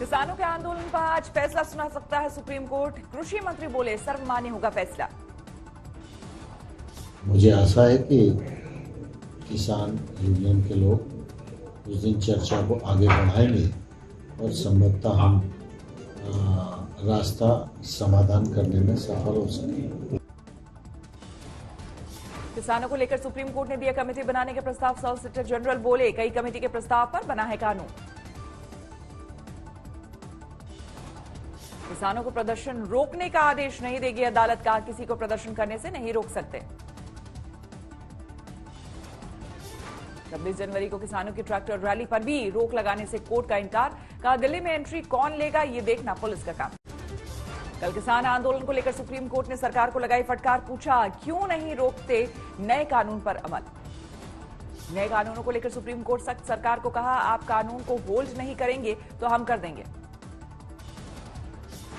किसानों के आंदोलन पर आज फैसला सुना सकता है सुप्रीम कोर्ट। कृषि मंत्री बोले सर्वमान्य होगा फैसला। मुझे आशा है कि किसान यूनियन के लोग उस दिन चर्चा को आगे बढ़ाएंगे और संभवतः हम रास्ता समाधान करने में सफल हो सके। किसानों को लेकर सुप्रीम कोर्ट ने दिया कमेटी बनाने के प्रस्ताव। सॉलिसिटर जनरल बोले कई कमेटी के प्रस्ताव पर बना है कानून। किसानों को प्रदर्शन रोकने का आदेश नहीं देगी अदालत। कहा किसी को प्रदर्शन करने से नहीं रोक सकते। 26 जनवरी को किसानों की ट्रैक्टर रैली पर भी रोक लगाने से कोर्ट का इनकार। कहा दिल्ली में एंट्री कौन लेगा ये देखना पुलिस का काम। कल किसान आंदोलन को लेकर सुप्रीम कोर्ट ने सरकार को लगाई फटकार। पूछा क्यों नहीं रोकते नए कानून पर अमल। नए कानूनों को लेकर सुप्रीम कोर्ट सख्त। सरकार को कहा आप कानून को होल्ड नहीं करेंगे तो हम कर देंगे।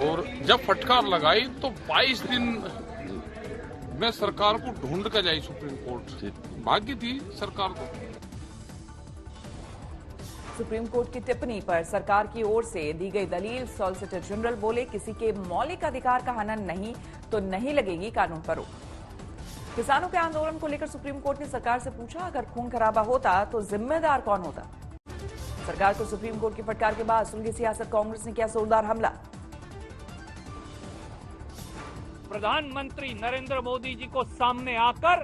और जब फटकार लगाई तो 22 दिन में सरकार को ढूंढ कर जाई सुप्रीम कोर्ट। भाग्य थी सरकार को। सुप्रीम कोर्ट की टिप्पणी पर सरकार की ओर से दी गई दलील। सॉलिसिटर जनरल बोले किसी के मौलिक अधिकार का हनन नहीं तो नहीं लगेगी कानून पर रोक। किसानों के आंदोलन को लेकर सुप्रीम कोर्ट ने सरकार से पूछा अगर खून खराबा होता तो जिम्मेदार कौन होता। सरकार को सुप्रीम कोर्ट की फटकार के बाद सुलगी सियासत। कांग्रेस ने किया जोरदार हमला। प्रधानमंत्री नरेंद्र मोदी जी को सामने आकर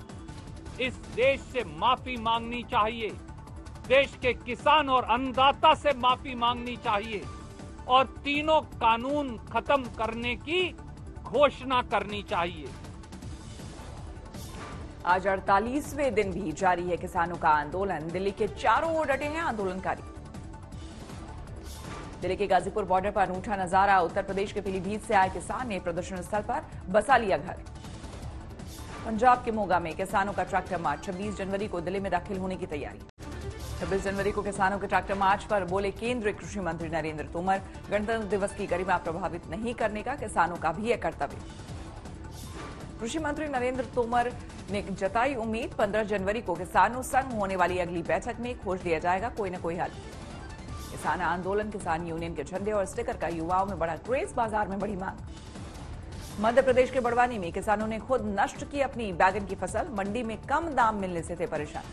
इस देश से माफी मांगनी चाहिए। देश के किसान और अन्नदाता से माफी मांगनी चाहिए और तीनों कानून खत्म करने की घोषणा करनी चाहिए। आज 48वें दिन भी जारी है किसानों का आंदोलन। दिल्ली के चारों ओर डटे हैं आंदोलनकारी। दिल्ली के गाजीपुर बॉर्डर पर अनूठा नजारा। उत्तर प्रदेश के पीलीभीत से आए किसान ने प्रदर्शन स्थल पर बसा लिया घर। पंजाब के मोगा में किसानों का ट्रैक्टर मार्च। 26 जनवरी को दिल्ली में दाखिल होने की तैयारी। 26 जनवरी को किसानों के ट्रैक्टर मार्च पर बोले केंद्रीय कृषि मंत्री नरेंद्र तोमर गणतंत्र दिवस की गरिमा प्रभावित नहीं करने का किसानों का भी है कर्तव्य। कृषि मंत्री नरेंद्र तोमर ने जताई उम्मीद 15 जनवरी को किसानों संग होने वाली अगली बैठक में खोज दिया जाएगा कोई न कोई हल। किसान आंदोलन किसान यूनियन के झंडे और स्टिकर का युवाओं में बड़ा क्रेज। बाजार में बड़ी मांग। मध्य प्रदेश के बड़वानी में किसानों ने खुद नष्ट की अपनी बैगन की फसल। मंडी में कम दाम मिलने से थे परेशान।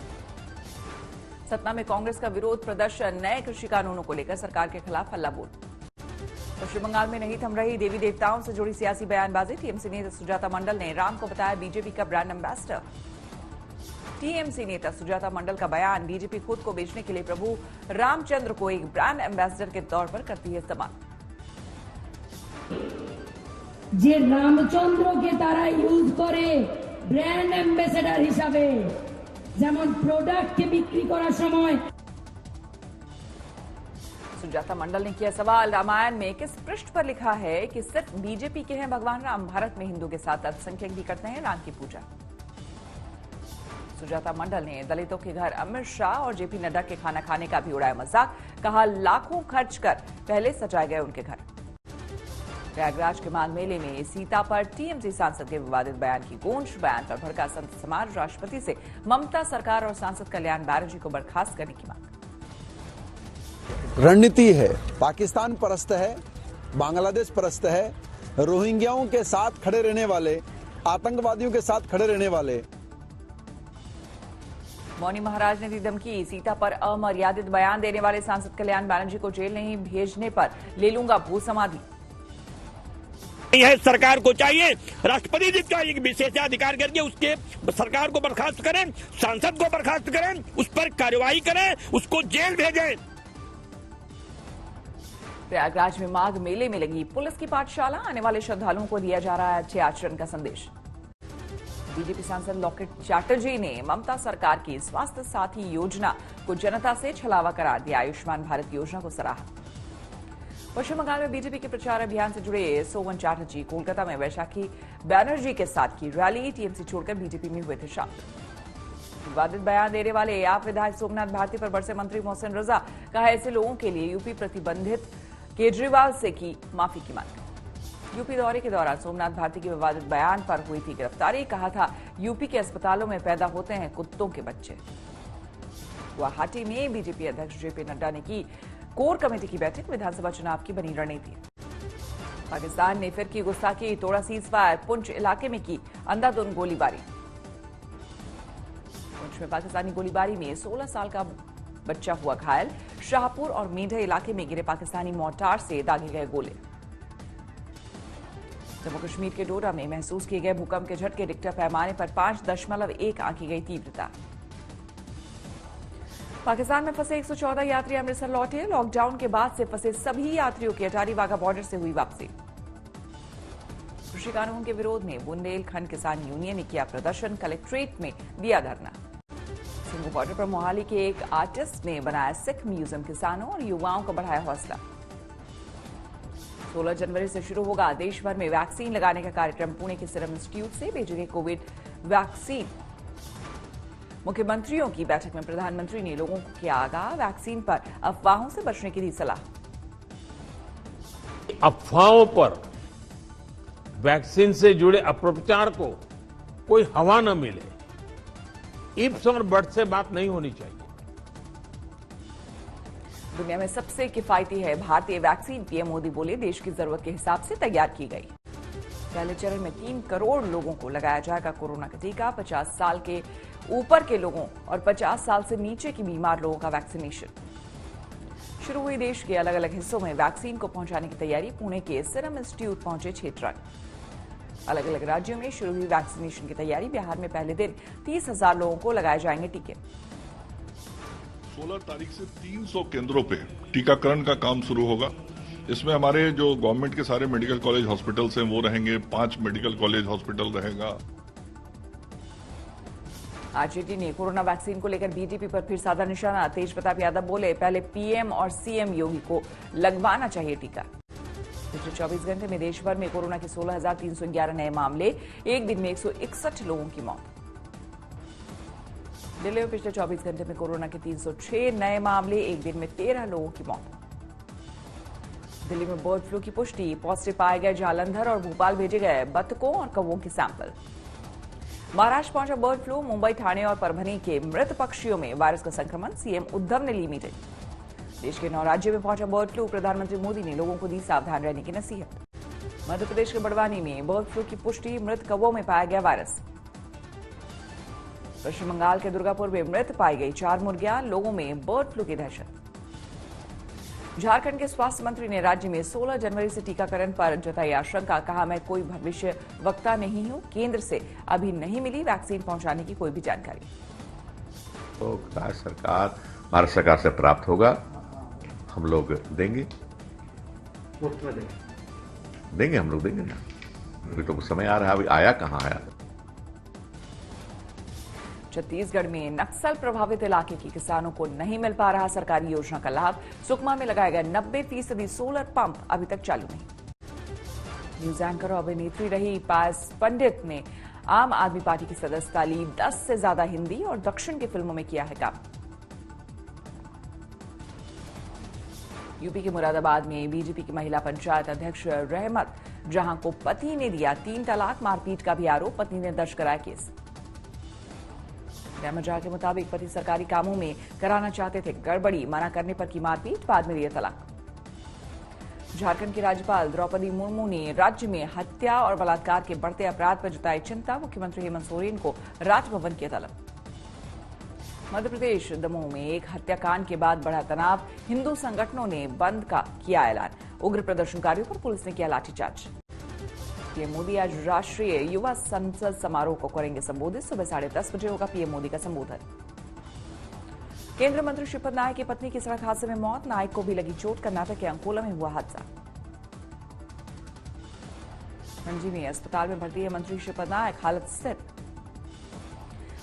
सतना में कांग्रेस का विरोध प्रदर्शन। नए कृषि कानूनों को लेकर सरकार के खिलाफ हल्ला बोल। पश्चिम बंगाल में नहीं थम रही देवी देवताओं से जुड़ी सियासी बयानबाजी। टीएमसी नेता सुजाता मंडल ने राम को बताया बीजेपी का ब्रांड एम्बेसडर। टीएमसी नेता सुजाता मंडल का बयान। बीजेपी खुद को बेचने के लिए प्रभु रामचंद्र को एक ब्रांड एम्बेसडर के तौर पर करती है इस्तेमाल। যে রামচন্দ্রকে তারা ইউজ করে ব্র্যান্ড অ্যাম্বাসেডর হিসাবে, যেমন প্রোডাক্টকে বিক্রি করার সময়। सुजाता मंडल ने किया सवाल रामायण में किस पृष्ठ पर लिखा है कि सिर्फ बीजेपी के हैं भगवान राम। भारत में हिंदू के साथ अल्पसंख्यक भी करते हैं राम की पूजा। सुजाता मंडल ने दलितों के घर अमित शाह और जेपी नड्डा के खाना खाने का भी उड़ाया मजाक। कहा लाखों खर्च कर पहले सजाए गए उनके घर। प्रयागराज के माघ मेले में सीता पर टीएमसी सांसद के विवादित बयान की गूंज। बयान पर भड़का संत समाज। राष्ट्रपति से ममता सरकार और सांसद कल्याण बैनर्जी को बर्खास्त करने की मांग। रणनीति है, पाकिस्तान परस्त है, बांग्लादेश परस्त है, रोहिंग्याओं के साथ खड़े रहने वाले, आतंकवादियों के साथ खड़े रहने वाले। मौनी महाराज ने दी धमकी। सीता पर अमर्यादित बयान देने वाले सांसद कल्याण बैनर्जी को जेल नहीं भेजने पर ले लूंगा भू समाधि। यह सरकार को चाहिए राष्ट्रपति जी का एक विशेषाधिकार करके उसके सरकार को बर्खास्त करें, सांसद को बर्खास्त करें, उस पर कार्रवाई करें, उसको जेल भेजें। प्रयागराज में माघ मेले में लगी पुलिस की पाठशाला। आने वाले श्रद्धालुओं को दिया जा रहा है अच्छे आचरण का संदेश। बीजेपी सांसद लॉकेट चैटर्जी ने ममता सरकार की स्वास्थ्य साथी योजना को जनता से छलावा करार दिया। आयुष्मान भारत योजना को सराहा। पश्चिम बंगाल में बीजेपी के प्रचार अभियान से जुड़े सोवन चैटर्जी कोलकाता में वैशाखी बैनर्जी के साथ की रैली। टीएमसी छोड़कर बीजेपी में हुए थे शामिल। विवादित बयान देने वाले आप विधायक सोमनाथ भारती पर बरसे मंत्री मोहसिन रजा। कहा ऐसे लोगों के लिए यूपी प्रतिबंधित। केजरीवाल से की माफी की मांग। यूपी दौरे के दौरान सोमनाथ भारती के विवादित बयान पर हुई थी गिरफ्तारी। कहा था यूपी के अस्पतालों में पैदा होते हैं कुत्तों के बच्चे। गुवाहाटी में बीजेपी अध्यक्ष जेपी नड्डा ने की कोर कमेटी की बैठक, विधानसभा चुनाव की बनी रणनीति। पाकिस्तान ने फिर की गुस्ताखी, तोड़ा सीजफायर, पुंछ इलाके में की अंधाधुंध गोलीबारी। पुंछ में पाकिस्तानी गोलीबारी में 16 साल का बच्चा हुआ घायल। शाहपुर और मेढे इलाके में गिरे पाकिस्तानी मोर्टार से दागे गए गोले। जम्मू कश्मीर के डोडा में महसूस किए गए भूकंप के झटके, रिक्टर पैमाने पर 5.1 आंकी गई तीव्रता। पाकिस्तान में फंसे 114 यात्री अमृतसर लौटे। लॉकडाउन के बाद से फंसे सभी यात्रियों की अटारी वाघा बॉर्डर से हुई वापसी। कृषि कानून के विरोध में बुंदेलखंड किसान यूनियन ने किया प्रदर्शन, कलेक्ट्रेट में दिया धरना। सिंघू बॉर्डर पर मोहाली के एक आर्टिस्ट ने बनाया सिख म्यूजियम, किसानों और युवाओं का बढ़ाया हौसला। 16 जनवरी से शुरू होगा देश भर में वैक्सीन लगाने का कार्यक्रम। पुणे के सीरम इंस्टीट्यूट से भेजेंगे कोविड वैक्सीन। मुख्यमंत्रियों की बैठक में प्रधानमंत्री ने लोगों को किया आगाह, वैक्सीन पर अफवाहों से बचने की दी सलाह। अफवाहों पर, वैक्सीन से जुड़े अपप्रचार को कोई हवा न मिले, इफ्स और बट्स से बात नहीं होनी चाहिए। दुनिया में सबसे किफायती है भारतीय वैक्सीन, पीएम मोदी बोले, देश की जरूरत के हिसाब से तैयार की गई। पहले चरण में 3 करोड़ लोगों को लगाया जाएगा कोरोना का टीका। 50 साल के ऊपर के लोगों और 50 साल से नीचे की बीमार लोगों का वैक्सीनेशन शुरू हुई। देश के अलग अलग हिस्सों में वैक्सीन को पहुंचाने की तैयारी। पुणे के सीरम इंस्टीट्यूट पहुंचे 6 ट्रक। अलग अलग राज्यों में शुरू हुई वैक्सीनेशन की तैयारी। बिहार में पहले दिन 30,000 लोगों को लगाए जाएंगे टीके। 16 तारीख से 300 केंद्रों पे टीकाकरण का काम शुरू होगा। इसमें हमारे जो गवर्नमेंट के सारे मेडिकल कॉलेज हॉस्पिटल्स हैं वो रहेंगे, 5 मेडिकल कॉलेज हॉस्पिटल रहेगा। आरजेडी ने कोरोना वैक्सीन को लेकर बीजेपी पर फिर साधा निशाना। तेज प्रताप यादव बोले, पहले पीएम और सीएम योगी को लगवाना चाहिए टीका। पिछले 24 घंटे में देश भर में कोरोना के 16,311 नए मामले, एक दिन में 161 लोगों की मौत। दिल्ली में पिछले 24 घंटे में कोरोना के 306 नए मामले, एक दिन में 13 लोगों की मौत। दिल्ली में बर्ड फ्लू की पुष्टि, पॉजिटिव पाए गए जालंधर और भोपाल भेजे गए बतखों और कौवों के सैंपल। महाराष्ट्र पहुंचा बर्ड फ्लू, मुंबई, ठाणे और परभनी के मृत पक्षियों में वायरस का संक्रमण, सीएम उद्धव ने ली मीटिंग। देश के 9 राज्यों में पहुंचा बर्ड फ्लू, प्रधानमंत्री मोदी ने लोगों को दी सावधान रहने की नसीहत। मध्य प्रदेश के बड़वानी में बर्ड फ्लू की पुष्टि, मृत कौवों में पाया गया वायरस। पश्चिम बंगाल के दुर्गापुर में मृत पाई गई 4 मुर्गियां, लोगों में बर्ड फ्लू की दहशत। झारखंड के स्वास्थ्य मंत्री ने राज्य में 16 जनवरी से टीकाकरण पर जताई आशंका, कहा, मैं कोई भविष्य वक्ता नहीं हूं, केंद्र से अभी नहीं मिली वैक्सीन पहुंचाने की कोई भी जानकारी। तो राज्य सरकार, भारत सरकार से प्राप्त होगा, हम लोग देंगे, हम लोग देंगे ना। अभी तो समय आ रहा है, अभी आया कहाँ आया। छत्तीसगढ़ में नक्सल प्रभावित इलाके के किसानों को नहीं मिल पा रहा सरकारी योजना का लाभ। सुकमा में लगाए गए 90% सोलर पंप अभी तक चालू नहीं। न्यूज एंकर और अभिनेत्री रही पायस पंडित ने आम आदमी पार्टी की सदस्यता ली। 10 से ज्यादा हिंदी और दक्षिण की फिल्मों में किया है काम। यूपी के मुरादाबाद में बीजेपी की महिला पंचायत अध्यक्ष रहमत जहां को पति ने दिया 3 तलाक, मारपीट का भी आरोप, पत्नी ने दर्ज कराया केस। रहमत जहां के मुताबिक पति सरकारी कामों में कराना चाहते थे गड़बड़ी, मना करने पर की मारपीट, बाद में दिया तलाक। झारखंड की राज्यपाल द्रौपदी मुर्मू ने राज्य में हत्या और बलात्कार के बढ़ते अपराध पर जताई चिंता, मुख्यमंत्री हेमंत सोरेन को राजभवन की तलब। मध्य प्रदेश दमोह में एक हत्याकांड के बाद बढ़ा तनाव, हिंदू संगठनों ने बंद का किया ऐलान, उग्र प्रदर्शनकारियों पर पुलिस ने किया लाठीचार्ज। पीएम मोदी आज राष्ट्रीय युवा संसद समारोह को करेंगे संबोधित, सुबह 10:30 बजे होगा पीएम मोदी का संबोधन। केंद्रीय मंत्री श्रीपद नायक की पत्नी की सड़क हादसे में मौत, नायक को भी लगी चोट, कर्नाटक के अंकोला में हुआ हादसा। रणजी में अस्पताल में भर्ती है मंत्री श्रीपद नायक, हालत स्थिर।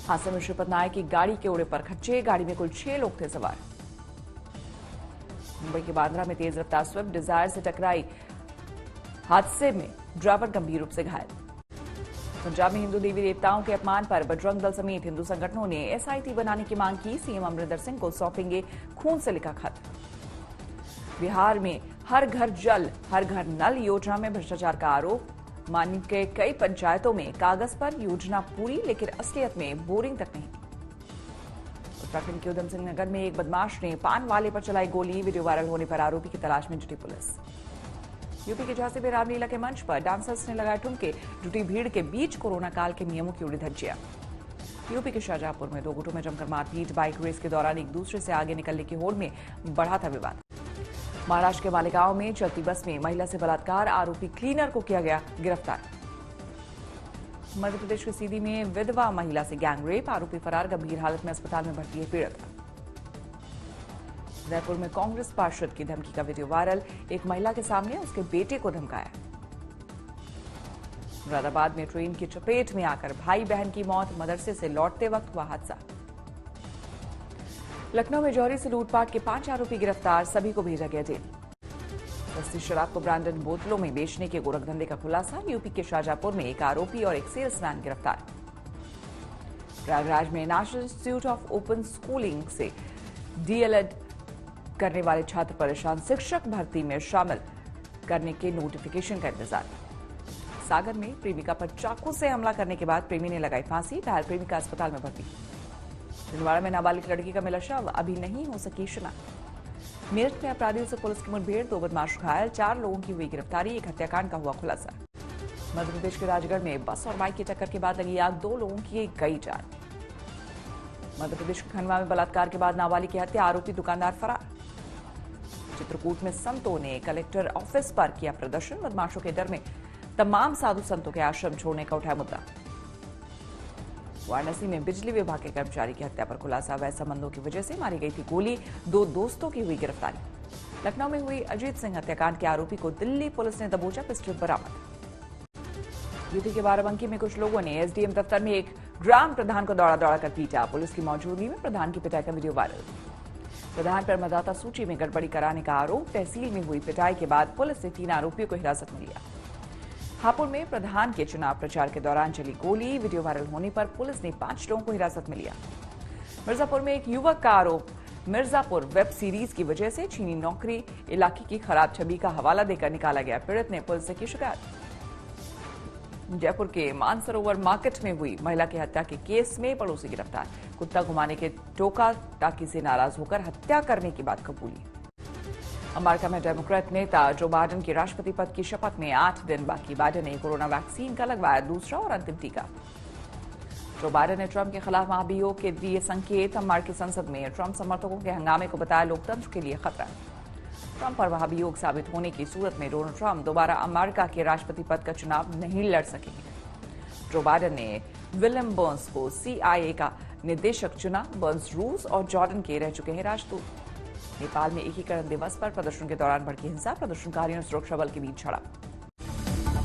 हादसे में श्रीपद नायक की गाड़ी के उड़े पर खच्चे, गाड़ी में कुल 6 लोग थे सवार। मुंबई के बांद्रा में तेज रफ्तार स्विफ्ट डिजायर से टकराई, हादसे में ड्राइवर गंभीर रूप से घायल। पंजाब में हिंदू देवी देवताओं के अपमान पर बजरंग दल समेत हिंदू संगठनों ने एसआईटी बनाने की मांग की, सीएम अमरिंदर सिंह को सौंपेंगे खून से लिखा खत। बिहार में हर घर जल हर घर नल योजना में भ्रष्टाचार का आरोप, माननीय के कई पंचायतों में कागज पर योजना पूरी लेकिन असलियत में बोरिंग तक नहीं। उत्तराखंड के उधम सिंह नगर में एक बदमाश ने पान वाले पर चलाई गोली। वीडियो वायरल होने पर आरोपी की तलाश में जुटी पुलिस। यूपी के झांसी में रामलीला के मंच पर डांसर्स ने लगाए ठुमके। जुटी भीड़ के बीच कोरोना काल के नियमों की उड़ी धज्जियां। यूपी के शाहजहांपुर में दो गुटों में जमकर मारपीट। बाइक रेस के दौरान एक दूसरे से आगे निकलने की होड़ में बढ़ा था विवाद। महाराष्ट्र के मालेगांव में चलती बस में महिला से बलात्कार। आरोपी क्लीनर को किया गया गिरफ्तार। मध्य प्रदेश के सीधी में विधवा महिला से गैंग रेप। आरोपी फरार। गंभीर हालत में अस्पताल में भर्ती है पीड़ित। उदयपुर में कांग्रेस पार्षद की धमकी का वीडियो वायरल। एक महिला के सामने उसके बेटे को धमकाया। मुरादाबाद में ट्रेन की चपेट में आकर भाई बहन की मौत। मदरसे से लौटते वक्त हुआ हादसा। लखनऊ में जौहरी से लूटपाट के 5 आरोपी गिरफ्तार। सभी को भेजा गया जेल। सस्ती शराब को ब्रांडेड बोतलों में बेचने के गोरखधंधे का खुलासा। यूपी के शाहजहांपुर में एक आरोपी और एक सेल्समैन गिरफ्तार। प्रयागराज में national institute of open schooling से डीएलएड करने वाले छात्र परेशान। शिक्षक भर्ती में शामिल करने के नोटिफिकेशन का इंतजार। सागर में प्रेमिका पर चाकू से हमला करने के बाद प्रेमी ने लगाई फांसी। घायल प्रेमिका अस्पताल में भर्ती। छिंदवाड़ा में नाबालिग लड़की का मिला शव। अभी नहीं हो सकी शिनाख्त। मेरठ में अपराधियों से पुलिस की मुठभेड़। 2 बदमाश घायल। 4 लोगों की हुई गिरफ्तारी। एक हत्याकांड का हुआ खुलासा। मध्य प्रदेश के राजगढ़ में बस और बाइक की टक्कर के बाद लगी आग। 2 लोगों की गई जान। मध्य प्रदेश के खंडवा में बलात्कार के बाद नाबालिग की हत्या। आरोपी दुकानदार फरार। चित्रकूट में संतों ने कलेक्टर ऑफिस पर किया प्रदर्शन। बदमाशों के डर में तमाम साधु संतों के आश्रम छोड़ने का उठाया मुद्दा। वाराणसी में बिजली विभाग के कर्मचारी की हत्या पर खुलासा। वैध संबंधों की वजह से मारी गई थी गोली। 2 दोस्तों की हुई गिरफ्तारी। लखनऊ में हुई अजीत सिंह हत्याकांड के आरोपी को दिल्ली पुलिस ने दबोचा। पिस्टल बरामद। यूपी के बाराबंकी में कुछ लोगों ने एसडीएम दफ्तर में एक ग्राम प्रधान को दौड़ा कर पीटा। पुलिस की मौजूदगी में प्रधान की पिटाई का वीडियो वायरल। प्रधान पर मतदाता सूची में गड़बड़ी कराने का आरोप। तहसील में हुई पिटाई के बाद पुलिस ने 3 आरोपियों को हिरासत में लिया। हापुड़ में प्रधान के चुनाव प्रचार के दौरान चली गोली। वीडियो वायरल होने पर पुलिस ने 5 लोगों को हिरासत में लिया। मिर्जापुर में एक युवक का आरोप। मिर्जापुर वेब सीरीज की वजह से छीनी नौकरी। इलाके की खराब छवि का हवाला देकर निकाला गया। पीड़ित ने पुलिस से की शिकायत। जयपुर के मानसरोवर मार्केट में हुई महिला की हत्या के केस में पड़ोसी गिरफ्तार। कुत्ता घुमाने के टोका टाकी से नाराज होकर हत्या करने की बात कबूली। अमेरिका में डेमोक्रेट नेता जो बाइडेन की राष्ट्रपति पद की शपथ में 8 दिन बाकी। बाइडेन ने कोरोना वैक्सीन का लगवाया दूसरा और अंतिम टीका। जो बाइडेन ने ट्रंप के खिलाफ महाभियोग के दिए संकेत। अमेरिकी संसद में ट्रंप समर्थकों के हंगामे को बताया लोकतंत्र के लिए खतरा। ट्रंप पर महाभियोग साबित होने की सूरत में डोनाल्ड ट्रंप दोबारा अमेरिका के राष्ट्रपति पद का चुनाव नहीं लड़ सकेंगे। जो बाइडेन ने विलियम बर्न्स को CIA का निदेशक चुना। बर्न्स रूस और जॉर्डन के रह चुके हैं राजदूत। नेपाल में एकीकरण दिवस पर प्रदर्शन के दौरान भड़की हिंसा। प्रदर्शनकारियों और सुरक्षा बल के बीच झड़प।